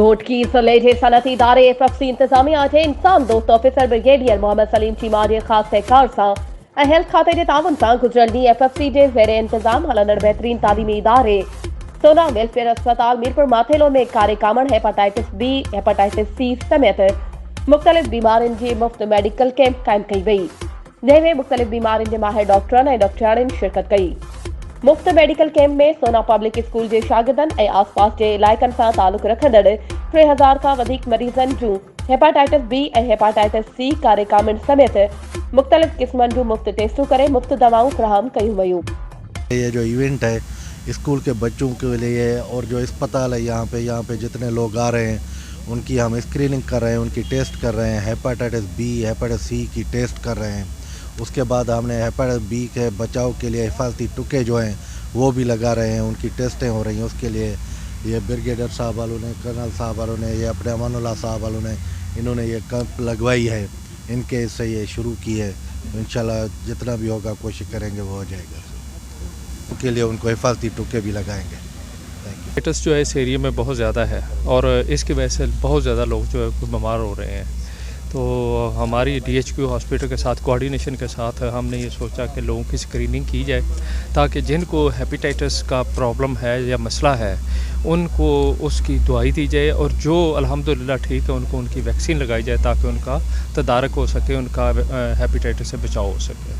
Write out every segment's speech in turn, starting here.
घोट की सलेठे सनती इदारे एफएफसी इंतजामिया के इंसान दोस्त ऑफिसर ब्रिगेडियर मोहम्मद सलीम चीमार खास सहकार सां हेल्थ खाते के ताउन सां गुजरल ॾींहुं एफएफसी के ज़ेर इंतजाम हलंदड़ बेहतरीन तालीमी इदारे सोना वेलफेयर अस्पताल मीरपुर माथेलो में कार्यक्रमण हेपेटाइटिस बी हेपेटाइटिस सी समेत मुख्तलिफ बीमारियों की मुफ्त मेडिकल कैंप कायम कई वई, जैमें मुख्तलिफ बीमारियों के माहिर डॉक्टरनि ऐं डॉक्टराणियुनि शिरकत कई। मुफ्त मेडिकल कैंप में सोना पब्लिक स्कूल के शागिर्दनि ऐं आसपास के इलाइक़नि सां तालुक रखंदड़ 3000 खां वधीक मरीज़नि जूं हेपेटाइटिस बी ऐं हेपेटाइटिस सी कार्यक्रमण समेत मुख्तलिफ किस्मनि जूं मुफ्त टेस्टूं करे मुफ्त दवाऊं फराहम कयूं वयूं। ये जो इवेंट है स्कूल के बच्चों के लिए और जो अस्पताल है यहाँ पे जितने लोग आ रहे हैं उनकी हम स्क्रीनिंग कर रहे हैं, उनकी टेस्ट कर रहे हैं। हेपेटाइटिस बी हेपेटाइटिस सी की टेस्ट कर रहे हैं। उसके बाद हमने हेपेटाइटिस बी के बचाव के लिए हिफाजती टुके जो हैं वो भी लगा रहे हैं, उनकी टेस्टें हो रही हैं। उसके लिए ये ब्रिगेडियर साहब वालों ने, कर्नल साहब वालों ने, ये अपने अमानुल्लाह साहब वालों ने इन्होंने ये कैंप लगवाई है, इनके से ये शुरू की है। इंशाल्लाह जितना भी होगा कोशिश करेंगे वो हो जाएगा। उनके लिए उनको हिफाजती टुके भी लगाएंगे। हेपेटाइटिस जो है इस एरिया में बहुत ज़्यादा है और इसकी वजह से बहुत ज़्यादा लोग जो है बीमार हो रहे हैं। तो हमारी DHQ हॉस्पिटल के साथ कोऑर्डिनेशन के साथ हमने ये सोचा कि लोगों की स्क्रीनिंग की जाए ताकि जिनको हेपेटाइटिस का प्रॉब्लम है या मसला है उनको उसकी दवाई दी जाए और जो अल्हम्दुलिल्लाह ठीक है उनको उनकी वैक्सीन लगाई जाए ताकि उनका तदारक हो सके, उनका हेपेटाइटिस से बचाव हो सके।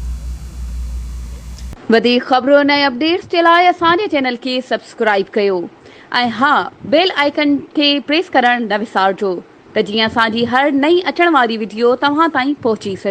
वधीक ख़बरों ऐं अपडेट्स के लिए असांजे चैनल के सब्सक्राइब कयो ऐं हाँ बेल आइकन के प्रेस करण न विसारजो त जीअं असांजी हर नई अचण वारी वीडियो तव्हां ताईं पहुची सघे।